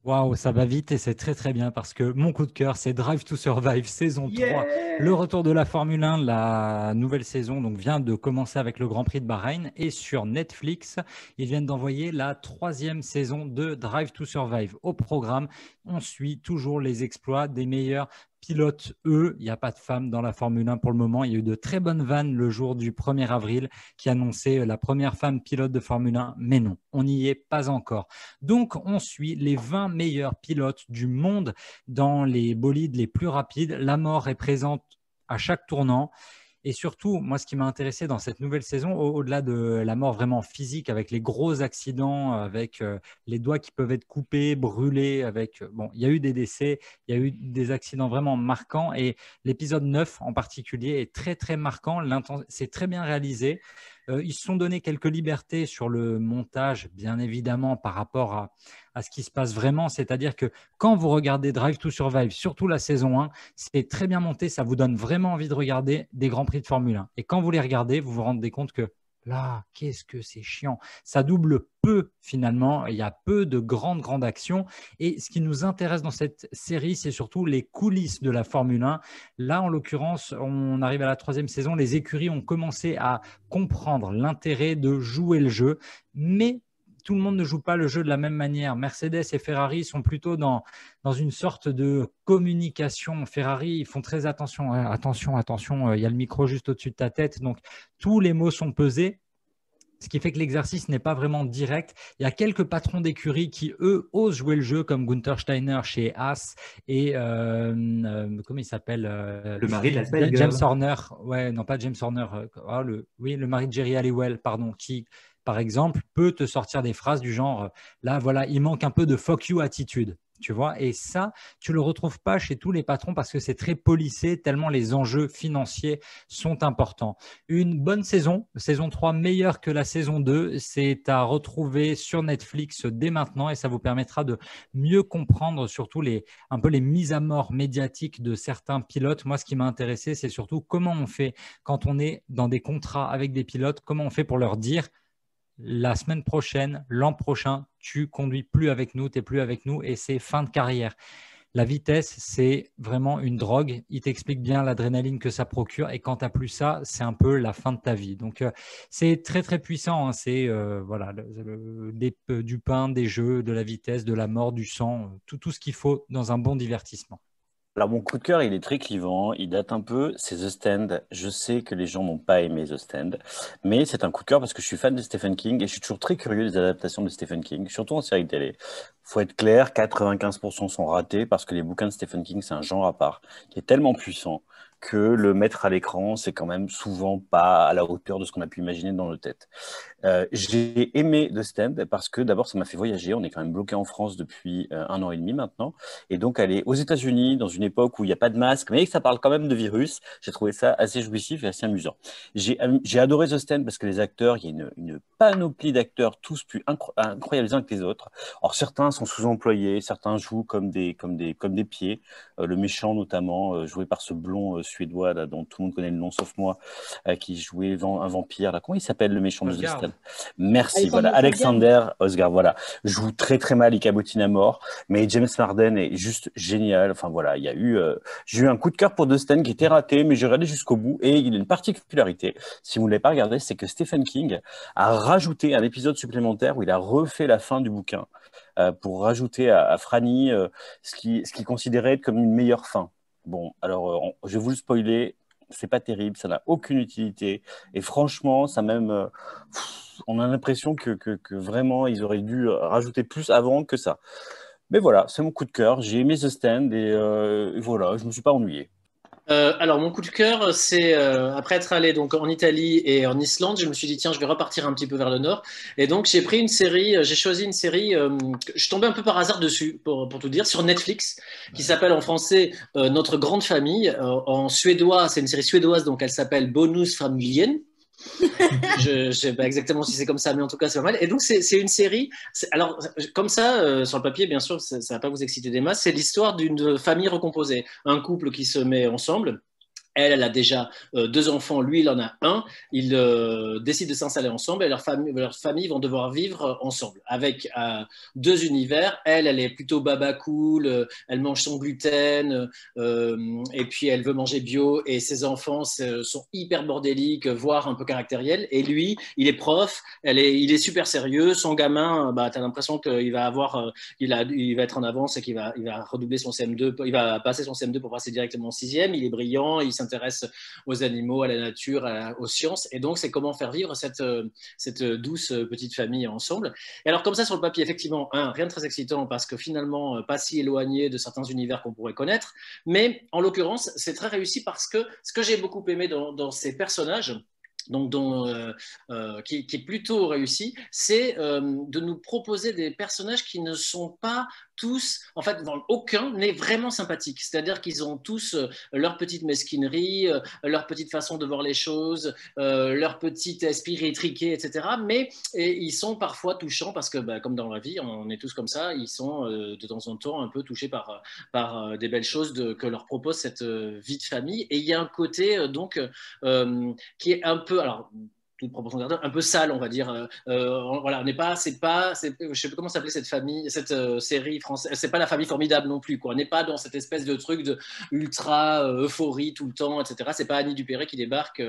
Waouh, ça va vite et c'est très très bien parce que mon coup de cœur, c'est Drive to Survive saison 3. Le Yeah! retour de la Formule 1, la nouvelle saison donc vient de commencer avec le Grand Prix de Bahreïn et sur Netflix, ils viennent d'envoyer la troisième saison de Drive to Survive. Au programme, on suit toujours les exploits des meilleurs pilotes. Eux, il n'y a pas de femmes dans la Formule 1 pour le moment. Il y a eu de très bonnes vannes le jour du 1er avril qui annonçait la première femme pilote de Formule 1, mais non, on n'y est pas encore. Donc, on suit les 20 meilleurs pilotes du monde dans les bolides les plus rapides. La mort est présente à chaque tournant. Et surtout, moi, ce qui m'a intéressé dans cette nouvelle saison, au-delà de la mort vraiment physique, avec les gros accidents, avec les doigts qui peuvent être coupés, brûlés, bon, il y a eu des décès, il y a eu des accidents vraiment marquants. Et l'épisode 9 en particulier est très, très marquant. C'est très bien réalisé. Ils se sont donné quelques libertés sur le montage, bien évidemment, par rapport à ce qui se passe vraiment. C'est-à-dire que quand vous regardez Drive to Survive, surtout la saison 1, c'est très bien monté. Ça vous donne vraiment envie de regarder des Grands Prix de Formule 1. Et quand vous les regardez, vous vous rendez compte que là, qu'est-ce que c'est chiant. Ça double peu finalement. Il y a peu de grandes actions. Et ce qui nous intéresse dans cette série, c'est surtout les coulisses de la Formule 1. Là, en l'occurrence, on arrive à la troisième saison. Les écuries ont commencé à comprendre l'intérêt de jouer le jeu, mais tout le monde ne joue pas le jeu de la même manière. Mercedes et Ferrari sont plutôt dans une sorte de communication. Ferrari, ils font très attention. Ouais, attention, attention, il y a le micro juste au-dessus de ta tête. Donc, tous les mots sont pesés. Ce qui fait que l'exercice n'est pas vraiment direct. Il y a quelques patrons d'écurie qui, eux, osent jouer le jeu, comme Gunther Steiner chez Haas et comment il s'appelle Le mari de la Spice James Girl. Horner. Ouais, non, pas James Horner. Oui, le mari de Jerry Halliwell, pardon, qui, par exemple, peut te sortir des phrases du genre là, voilà, il manque un peu de fuck you attitude. Tu vois, et ça, tu le retrouves pas chez tous les patrons parce que c'est très policé, tellement les enjeux financiers sont importants. Une bonne saison 3 meilleure que la saison 2, c'est à retrouver sur Netflix dès maintenant et ça vous permettra de mieux comprendre surtout un peu les mises à mort médiatiques de certains pilotes. Moi, ce qui m'a intéressé, c'est surtout comment on fait quand on est dans des contrats avec des pilotes, comment on fait pour leur dire la semaine prochaine, l'an prochain, tu conduis plus avec nous, tu n'es plus avec nous et c'est fin de carrière. La vitesse, c'est vraiment une drogue. Il t'explique bien l'adrénaline que ça procure. Et quand tu n'as plus ça, c'est un peu la fin de ta vie. Donc, c'est très, très puissant. Hein. C'est voilà, du pain, des jeux, de la vitesse, de la mort, du sang, tout ce qu'il faut dans un bon divertissement. Alors, mon coup de cœur, il est très clivant, il date un peu, c'est The Stand. Je sais que les gens n'ont pas aimé The Stand, mais c'est un coup de cœur parce que je suis fan de Stephen King et je suis toujours très curieux des adaptations de Stephen King, surtout en série télé. Faut être clair, 95% sont ratés parce que les bouquins de Stephen King, c'est un genre à part qui est tellement puissant que le mettre à l'écran, c'est quand même souvent pas à la hauteur de ce qu'on a pu imaginer dans nos têtes. J'ai aimé The Stand parce que d'abord, ça m'a fait voyager. On est quand même bloqué en France depuis 1 an et demi maintenant. Et donc, aller aux États-Unis dans une époque où il n'y a pas de masque, mais que ça parle quand même de virus, j'ai trouvé ça assez jouissif et assez amusant. J'ai adoré The Stand parce que les acteurs, il y a une panoplie d'acteurs, tous plus incroyables les uns que les autres. Alors, certains sont sous-employés, certains jouent comme des pieds. Le méchant, notamment, joué par ce blond suédois là, dont tout le monde connaît le nom, sauf moi, qui jouait un vampire. Là. Comment il s'appelle le méchant de The Osgard. Stand? Merci, voilà. Alexander Skarsgård. Alexander Osgard, voilà. Joue très très mal, il cabotine à mort, mais James Marden est juste génial. Enfin voilà, j'ai eu un coup de cœur pour The Stand qui était raté, mais j'ai regardé jusqu'au bout et il a une particularité. Si vous ne l'avez pas regardé, c'est que Stephen King a rajouté un épisode supplémentaire où il a refait la fin du bouquin pour rajouter à Franny ce qui considérait être comme une meilleure fin. Bon, alors je vais vous le spoiler, c'est pas terrible, ça n'a aucune utilité. Et franchement, ça même, on a l'impression que vraiment ils auraient dû rajouter plus avant que ça. Mais voilà, c'est mon coup de cœur. J'ai aimé The Stand et voilà, je me suis pas ennuyé. Alors, mon coup de cœur, c'est après être allé donc en Italie et en Islande, je me suis dit, tiens, je vais repartir un petit peu vers le nord. Et donc, j'ai pris une série, j'ai choisi une série, que je tombais un peu par hasard dessus, pour tout dire, sur Netflix, qui s'appelle en français Notre grande famille. En suédois, c'est une série suédoise, donc elle s'appelle Bonus Familjen. Je ne sais pas exactement si c'est comme ça, mais en tout cas, c'est pas mal. Et donc, c'est une série. Alors, comme ça, sur le papier, bien sûr, ça ne va pas vous exciter des masses. C'est l'histoire d'une famille recomposée. Un couple qui se met ensemble Elle a déjà 2 enfants, lui, il en a un. Ils décident de s'installer ensemble et leurs familles vont devoir vivre ensemble avec 2 univers. Elle est plutôt baba cool, elle mange son gluten et puis elle veut manger bio et ses enfants sont hyper bordéliques, voire un peu caractériels. Et lui, il est prof, il est super sérieux. Son gamin, tu as l'impression qu'il va il va être en avance et qu'il il va redoubler son CM2, il va passer son CM2 pour passer directement en 6e. Il est brillant, il s'intéresse aux animaux, à la nature, aux sciences. Et donc, c'est comment faire vivre cette douce petite famille ensemble. Et alors, comme ça, sur le papier, effectivement, rien de très excitant parce que finalement, pas si éloigné de certains univers qu'on pourrait connaître. Mais en l'occurrence, c'est très réussi parce que ce que j'ai beaucoup aimé dans ces personnages, donc qui est plutôt réussi, c'est de nous proposer des personnages qui ne sont pas tous, en fait, aucun n'est vraiment sympathique. C'est-à-dire qu'ils ont tous leur petite mesquinerie, leur petite façon de voir les choses, leur petit esprit rétriqué, etc. Mais ils sont parfois touchants parce que, comme dans la vie, on est tous comme ça, ils sont de temps en temps un peu touchés par des belles choses que leur propose cette vie de famille. Et il y a un côté, qui est un peu, alors, toute proportion gardée, un peu sale, on va dire. Voilà, on n'est pas, je sais pas comment s'appelait cette famille, cette série française. C'est pas La Famille Formidable non plus, quoi. On n'est pas dans cette espèce de truc de ultra euphorie tout le temps, etc. C'est pas Annie Dupéré qui débarque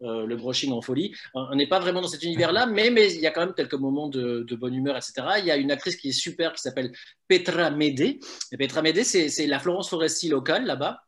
le brushing en folie. On n'est pas vraiment dans cet univers-là, mais il y a quand même quelques moments de bonne humeur, etc. Il y a une actrice qui est super qui s'appelle Petra Mede. Et Petra Mede, c'est la Florence Foresti locale là-bas.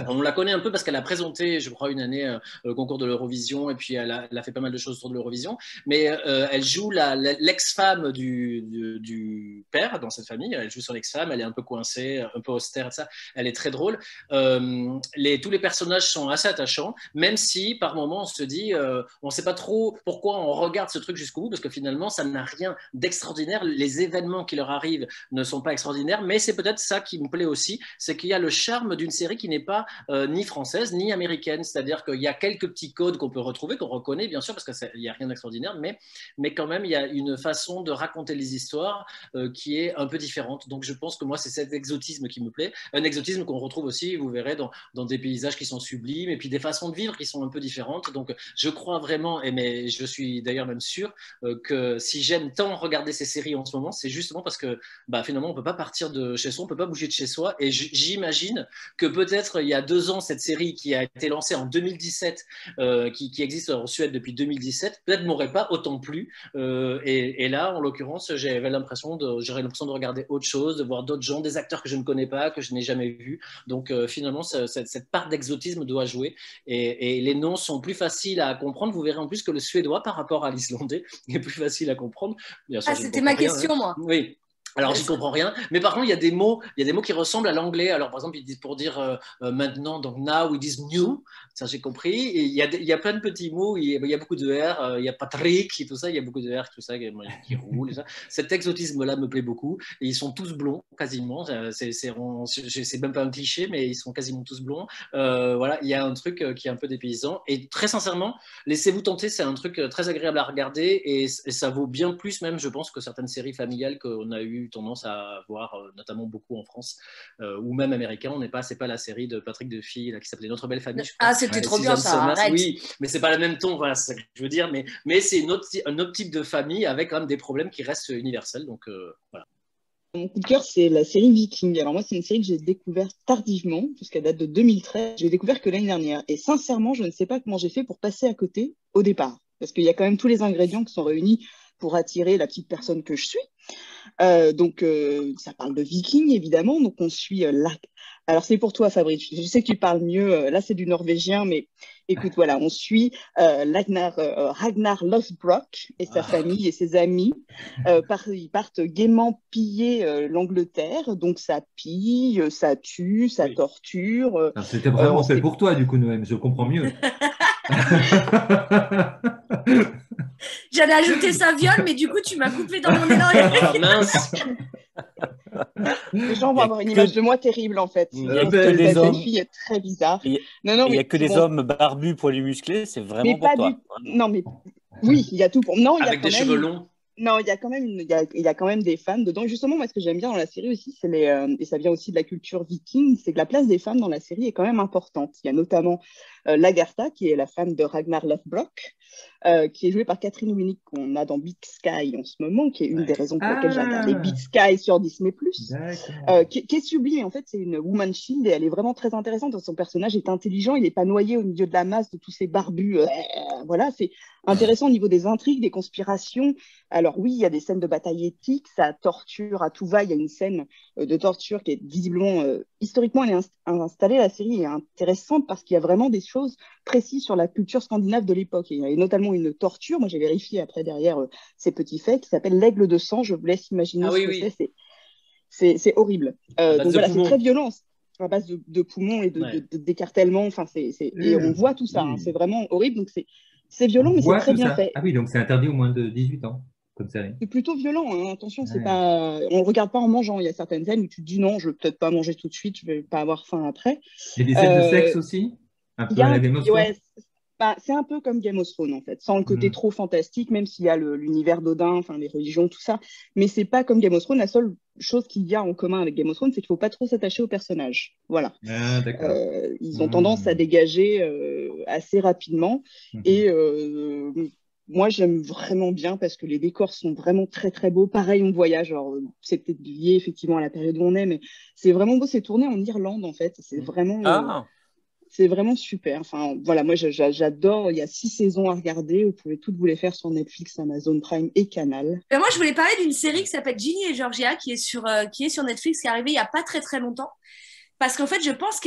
On la connaît un peu parce qu'elle a présenté, je crois, une année le concours de l'Eurovision et puis elle a fait pas mal de choses autour de l'Eurovision. Mais elle joue l'ex-femme du père dans cette famille. Elle joue son ex-femme, elle est un peu coincée, un peu austère, ça. Elle est très drôle. Tous les personnages sont assez attachants, même si par moments on se dit, on ne sait pas trop pourquoi on regarde ce truc jusqu'au bout parce que finalement ça n'a rien d'extraordinaire. Les événements qui leur arrivent ne sont pas extraordinaires, mais c'est peut-être ça qui me plaît aussi, c'est qu'il y a le charme d'une série qui n'est pas ni française ni américaine, c'est-à-dire qu'il y a quelques petits codes qu'on peut retrouver, qu'on reconnaît bien sûr parce qu'il n'y a rien d'extraordinaire, mais quand même il y a une façon de raconter les histoires qui est un peu différente. Donc je pense que moi c'est cet exotisme qui me plaît, un exotisme qu'on retrouve aussi, vous verrez, dans des paysages qui sont sublimes et puis des façons de vivre qui sont un peu différentes. Donc je crois vraiment, mais je suis d'ailleurs même sûr que si j'aime tant regarder ces séries en ce moment, c'est justement parce que finalement on ne peut pas partir de chez soi, on ne peut pas bouger de chez soi, et j'imagine que peut-être il y a 2 ans, cette série qui a été lancée en 2017, qui existe en Suède depuis 2017, peut-être m'aurait pas autant plu. Et là, en l'occurrence, j'aurais l'impression de regarder autre chose, de voir d'autres gens, des acteurs que je ne connais pas, que je n'ai jamais vus. Donc finalement, cette part d'exotisme doit jouer. Et les noms sont plus faciles à comprendre. Vous verrez en plus que le suédois, par rapport à l'islandais, est plus facile à comprendre. Bien sûr, c'était ma question, moi. Oui. Alors, j'y comprends rien, mais par contre, il y a des mots qui ressemblent à l'anglais. Alors, par exemple, ils disent pour dire maintenant, donc now, ils disent new. Ça, j'ai compris. Et il y a plein de petits mots. Il y a beaucoup de R. Il y a Patrick et tout ça. Il y a beaucoup de R, tout ça, qui roulent. Et ça. Cet exotisme-là me plaît beaucoup. Et ils sont tous blonds, quasiment. C'est même pas un cliché, mais ils sont quasiment tous blonds. Voilà, il y a un truc qui est un peu dépaysant. Et très sincèrement, laissez-vous tenter. C'est un truc très agréable à regarder. Et ça vaut bien plus, même, je pense, que certaines séries familiales qu'on a eu tendance à voir, notamment beaucoup en France ou même américain. C'est pas la série de Patrick Duffy là, qui s'appelait Notre Belle Famille. C'était trop bien ça. Arrête. Oui, mais c'est pas le même ton. Voilà, c'est ce que je veux dire. Mais c'est un autre type de famille avec quand même des problèmes qui restent universels. Donc voilà. Mon coup de cœur, c'est la série Viking. Alors moi, c'est une série que j'ai découverte tardivement, puisqu'elle date de 2013. Je l'ai découverte que l'année dernière. Et sincèrement, je ne sais pas comment j'ai fait pour passer à côté au départ. Parce qu'il y a quand même tous les ingrédients qui sont réunis pour attirer la petite personne que je suis. Donc, ça parle de Viking, évidemment. Donc, on suit Alors, c'est pour toi, Fabrice. Je sais que tu parles mieux. Là, c'est du norvégien, mais écoute, voilà, on suit Ragnar Lothbrok et sa famille et ses amis. Ils partent gaiement piller l'Angleterre. Donc, ça pille, ça tue, ça torture. C'était vraiment fait pour toi, du coup, Noël. Je comprends mieux. J'allais ajouter ça viol, mais du coup, tu m'as coupé dans mon élan. Mince. Les gens vont avoir une image de moi terrible, en fait. Cette fille est très bizarre. Il n'y a que des hommes barbus, poilus, musclés, c'est vraiment pour toi. Non, mais oui, il y a tout pour... Non, avec des cheveux longs. Non, il y a quand même des femmes dedans. Justement, moi, ce que j'aime bien dans la série aussi, et ça vient aussi de la culture viking, c'est que la place des femmes dans la série est quand même importante. Il y a notamment Lagertha, qui est la femme de Ragnar Lothbrok, qui est jouée par Catherine Winnick, qu'on a dans Big Sky en ce moment, qui est une des raisons pour lesquelles j'ai regardé Big Sky sur Disney+, qui est sublime. En fait, c'est une woman shield et elle est vraiment très intéressante. Son personnage est intelligent, il n'est pas noyé au milieu de la masse de tous ces barbus. Voilà, c'est intéressant au niveau des intrigues, des conspirations. Alors oui, il y a des scènes de bataille éthique, ça torture à tout va. Il y a une scène de torture qui est visiblement, historiquement, elle est installée, la série est intéressante parce qu'il y a vraiment des choses précises sur la culture scandinave de l'époque. Il y a notamment une torture, moi j'ai vérifié après derrière ces petits faits, qui s'appelle l'aigle de sang. Je vous laisse imaginer ce que c'est. C'est horrible. Donc voilà, c'est très violent à base de poumons et d'écartèlement. Enfin, et on voit tout ça, hein, c'est vraiment horrible. Donc c'est violent, mais c'est très bien fait. Ah oui, donc c'est interdit au moins de 18 ans, comme série. C'est plutôt violent, hein. Attention, c'est pas... on ne regarde pas en mangeant. Il y a certaines scènes où tu te dis non, je ne vais peut-être pas manger tout de suite, je ne vais pas avoir faim après. Il y a des scènes de sexe aussi, un peu à la Game of Thrones. C'est un peu comme Game of Thrones, en fait, sans le côté trop fantastique, même s'il y a l'univers d'Odin, enfin les religions, tout ça. Mais c'est pas comme Game of Thrones. La seule chose qu'il y a en commun avec Game of Thrones, c'est qu'il ne faut pas trop s'attacher aux personnages. Voilà. Ah, d'accord. Ils ont tendance à dégager assez rapidement. Et moi, j'aime vraiment bien parce que les décors sont vraiment très, très beaux. Pareil, on voyage. Alors, c'est peut-être lié effectivement à la période où on est, mais c'est vraiment beau. C'est tourné en Irlande, en fait. C'est vraiment... C'est vraiment super. Enfin, voilà, moi, j'adore. Il y a 6 saisons à regarder. Vous pouvez toutes vous les faire sur Netflix, Amazon Prime et Canal. Moi, je voulais parler d'une série qui s'appelle Ginny et Georgia, qui est sur Netflix, qui est arrivée il n'y a pas très, très longtemps. Parce qu'en fait, je pense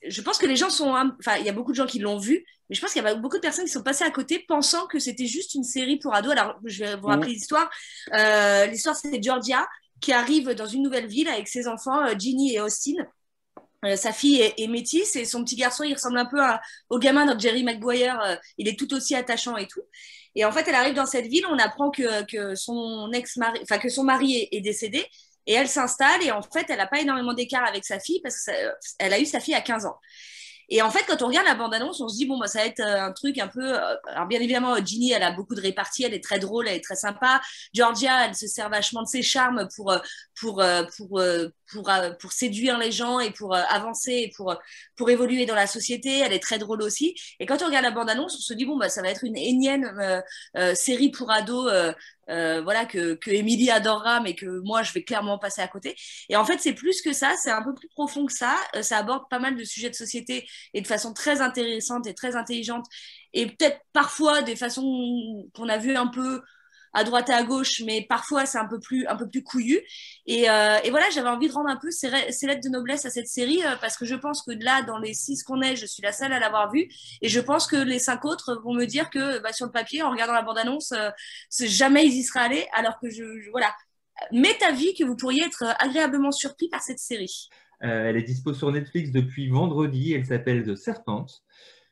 je pense que les gens sont... Enfin, il y a beaucoup de gens qui l'ont vue, mais je pense qu'il y a beaucoup de personnes qui sont passées à côté pensant que c'était juste une série pour ados. Alors, je vais vous rappeler l'histoire. L'histoire, c'est Georgia qui arrive dans une nouvelle ville avec ses enfants, Ginny et Austin. Sa fille est métisse et son petit garçon, il ressemble un peu au gamin de Jerry Maguire. Il est tout aussi attachant et tout. Et en fait, elle arrive dans cette ville, on apprend que son ex-mari, enfin que son mari est décédé, et elle s'installe. Et en fait, elle n'a pas énormément d'écart avec sa fille parce qu'elle a eu sa fille à 15 ans. Et en fait, quand on regarde la bande-annonce, on se dit, bon, bah, ça va être un truc un peu... Alors, bien évidemment, Ginny, elle a beaucoup de réparties, elle est très drôle, elle est très sympa. Georgia, elle se sert vachement de ses charmes pour séduire les gens et pour avancer et pour évoluer dans la société. Elle est très drôle aussi. Et quand on regarde la bande-annonce, on se dit, bon, bah, ça va être une énième série pour ados voilà, que Émilie adorera, mais que moi, je vais clairement passer à côté. Et en fait, c'est plus que ça, c'est un peu plus profond que ça. Ça aborde pas mal de sujets de société et de façon très intéressante et très intelligente. Et peut-être parfois des façons qu'on a vues un peu à droite et à gauche, mais parfois c'est un peu plus couillu. Et voilà, j'avais envie de rendre un peu ces lettres de noblesse à cette série parce que je pense que là, dans les 6 qu'on est, je suis la seule à l'avoir vue. Et je pense que les 5 autres vont me dire que sur le papier, en regardant la bande-annonce, jamais ils y seraient allés, alors que voilà. M'est avis que vous pourriez être agréablement surpris par cette série. Elle est dispo sur Netflix depuis vendredi. Elle s'appelle The Serpent.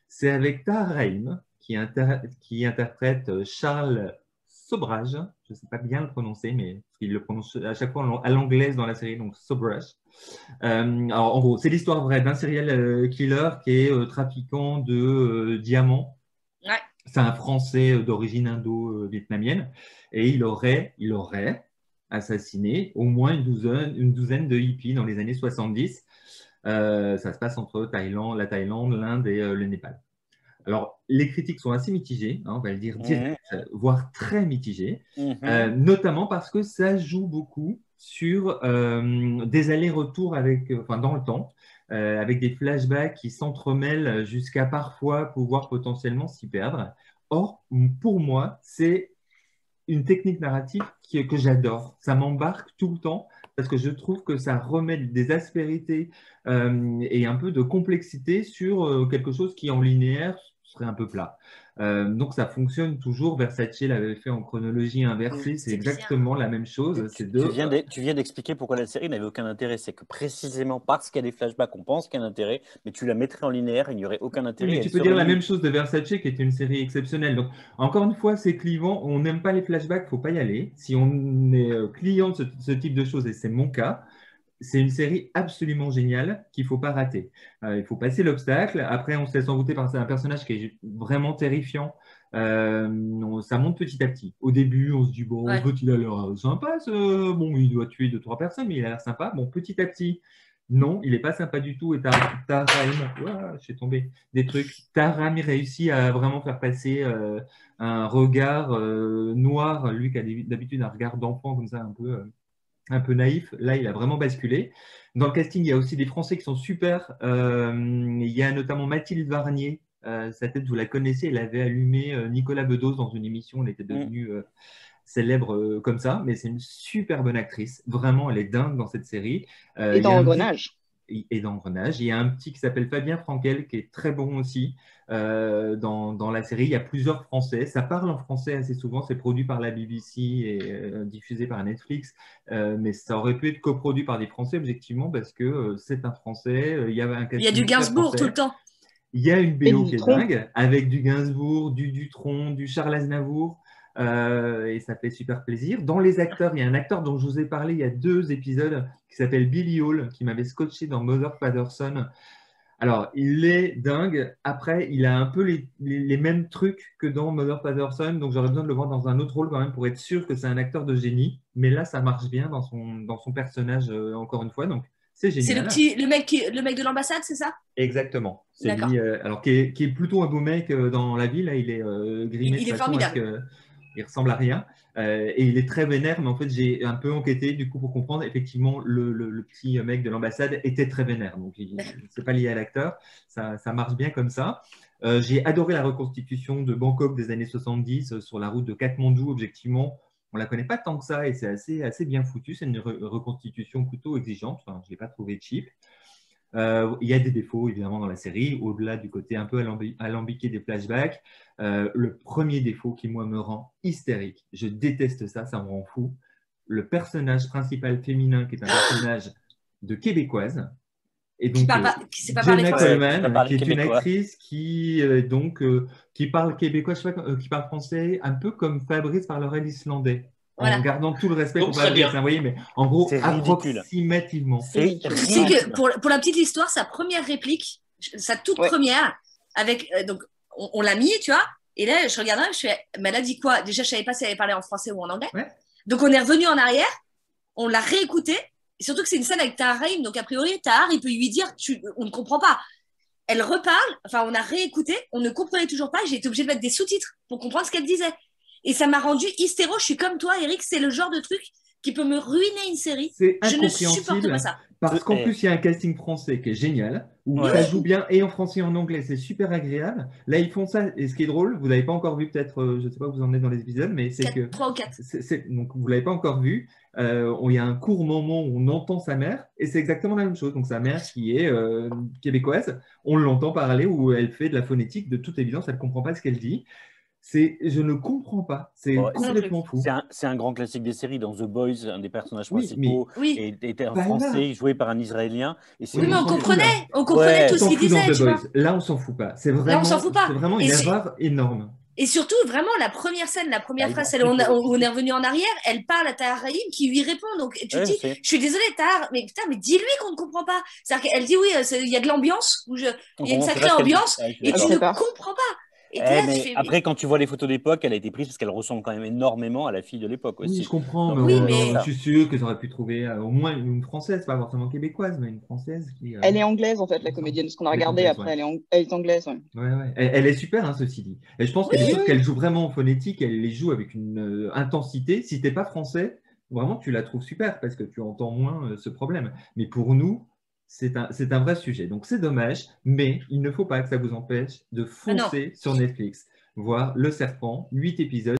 C'est avec Tahar Rahim qui interprète Charles Sobrage. Je ne sais pas bien le prononcer, mais il le prononce à chaque fois à l'anglaise dans la série, donc Sobrage. Alors, en gros, c'est l'histoire vraie d'un serial killer qui est trafiquant de diamants. Ouais. C'est un Français d'origine indo-vietnamienne et il aurait assassiné au moins une douzaine de hippies dans les années 70. Ça se passe entre la Thaïlande, l'Inde et le Népal. Alors, les critiques sont assez mitigées, hein, on va le dire direct, voire très mitigées, notamment parce que ça joue beaucoup sur des allers-retours dans le temps, avec des flashbacks qui s'entremêlent jusqu'à parfois pouvoir potentiellement s'y perdre. Or, pour moi, c'est une technique narrative que j'adore. Ça m'embarque tout le temps parce que je trouve que ça remet des aspérités et un peu de complexité sur quelque chose qui, en linéaire, serait un peu plat. Donc, ça fonctionne toujours. Versace l'avait fait en chronologie inversée. C'est exactement la même chose. Tu viens d'expliquer pourquoi la série n'avait aucun intérêt. C'est que précisément parce qu'il y a des flashbacks, on pense qu'il y a un intérêt, mais tu la mettrais en linéaire, il n'y aurait aucun intérêt. Mais tu peux dire la même chose de Versace, qui était une série exceptionnelle. Donc, encore une fois, c'est clivant. On n'aime pas les flashbacks, il ne faut pas y aller. Si on est client de ce type de choses, et c'est mon cas, c'est une série absolument géniale qu'il ne faut pas rater. Il faut passer l'obstacle. Après, on se laisse envoûter par un personnage qui est vraiment terrifiant. Ça monte petit à petit. Au début, on se dit, bon, il a l'air sympa. Bon, il doit tuer 2-3 personnes, mais il a l'air sympa. Bon, petit à petit, Non, il n'est pas sympa du tout. Et Tahram, je suis tombé des trucs. Tahram, il réussit à vraiment faire passer un regard noir, lui qui a d'habitude un regard d'enfant comme ça, un peu naïf. Là, il a vraiment basculé. Dans le casting, il y a aussi des Français qui sont super. Il y a notamment Mathilde Varnier. Sa tête, vous la connaissez, elle avait allumé Nicolas Bedos dans une émission. Elle était devenue célèbre comme ça, mais c'est une super bonne actrice. Vraiment, elle est dingue dans cette série. Et dans Engrenage. Et dans Engrenage. Il y a un petit qui s'appelle Fabien Frankel qui est très bon aussi dans la série. Il y a plusieurs Français. Ça parle en français assez souvent. C'est produit par la BBC et diffusé par Netflix. Mais ça aurait pu être coproduit par des Français, objectivement, parce que c'est un Français. Il y a du Gainsbourg tout le temps. Il y a une BO qui est dingue, avec du Gainsbourg, du Dutronc, du Charles Aznavour. Et ça fait super plaisir. Dans les acteurs, il y a un acteur dont je vous ai parlé il y a 2 épisodes qui s'appelle Billy Hall, qui m'avait scotché dans Mother Father Son. Alors, il est dingue. Après, il a un peu les mêmes trucs que dans Mother Father Son, donc j'aurais besoin de le voir dans un autre rôle quand même pour être sûr que c'est un acteur de génie. Mais là, ça marche bien dans son personnage, encore une fois. Donc, c'est génial. C'est le mec de l'ambassade, c'est ça? Exactement. C'est lui, alors qui est plutôt un beau mec dans la vie. Là, il est grimé il est formidable. Il ressemble à rien et il est très vénère, mais en fait j'ai un peu enquêté du coup pour comprendre effectivement le petit mec de l'ambassade était très vénère, donc c'est pas lié à l'acteur, ça marche bien comme ça. J'ai adoré la reconstitution de Bangkok des années 70 sur la route de Katmandou. Objectivement, on la connaît pas tant que ça et c'est assez bien foutu, c'est une reconstitution plutôt exigeante, enfin, je l'ai pas trouvé cheap. Il y a des défauts évidemment dans la série, au-delà du côté un peu alambiqué des flashbacks. Le premier défaut qui moi me rend hystérique, je déteste ça, ça me rend fou. Le personnage principal féminin qui est un personnage de québécoise, et donc qui sait pas parler Jenna français. Coleman, qui est une actrice qui parle québécois, je sais pas, qui parle français, un peu comme Fabrice parlerait l'islandais. Voilà. En gardant tout le respect Donc, qu'on peut avoir, vous voyez, mais en gros, approximativement. Tu sais que pour la petite histoire, sa première réplique, sa toute première, avec donc on l'a mis, tu vois, et là je regardais, je fais, mais elle a dit quoi? Déjà, je savais pas si elle parlait en français ou en anglais. Ouais. Donc on est revenu en arrière, on l'a réécouté, et surtout que c'est une scène avec Tahar Rahim, donc a priori Tahar, il peut lui dire, on ne comprend pas. Elle reparle, enfin on a réécouté, on ne comprenait toujours pas, j'ai été obligée de mettre des sous-titres pour comprendre ce qu'elle disait. Et ça m'a rendu hystéro. Je suis comme toi, Eric, c'est le genre de truc qui peut me ruiner une série. Je ne supporte pas ça. Parce qu'en plus, il y a un casting français qui est génial, où ça joue bien et en français et en anglais, c'est super agréable. Là, ils font ça, et ce qui est drôle, vous n'avez pas encore vu peut-être, je ne sais pas où vous en êtes dans les épisodes, mais c'est que… 3 ou 4. Donc, vous ne l'avez pas encore vu. Il y a un court moment où on entend sa mère, et c'est exactement la même chose. Donc, sa mère qui est québécoise, on l'entend parler, où elle fait de la phonétique, de toute évidence, elle ne comprend pas ce qu'elle dit. Je ne comprends pas, c'est complètement fou. C'est un grand classique des séries. Dans The Boys, un des personnages principaux était un Français joué par un Israélien. Et mais on comprenait tout ce qu'il disait. Tu vois. Là, on s'en fout pas. C'est vraiment une erreur énorme. Et surtout, vraiment, la première scène, la première phrase, celle où on est revenu en arrière, elle parle à Tahar Rahim qui lui répond. Donc, tu te dis, je suis désolée, Tahar, mais putain, mais dis-lui qu'on ne comprend pas. C'est-à-dire qu'elle dit, oui, il y a de l'ambiance, il y a une sacrée ambiance, et tu ne comprends pas. Après, quand tu vois les photos d'époque, elle a été prise parce qu'elle ressemble quand même énormément à la fille de l'époque aussi. Oui, je comprends, mais je suis sûr qu'ils auraient pu trouver au moins une Française, pas forcément québécoise, mais une Française qui… Elle est anglaise en fait, la comédienne, parce qu'on a regardé après, elle est anglaise. Ouais. Elle est super, hein, ceci dit. Et je pense qu'il y a des choses qu'elle joue vraiment en phonétique, elle les joue avec une intensité. Si t'es pas français, vraiment tu la trouves super parce que tu entends moins ce problème. Mais pour nous, c'est un vrai sujet. Donc, c'est dommage, mais il ne faut pas que ça vous empêche de foncer sur Netflix, voir Le Serpent, 8 épisodes.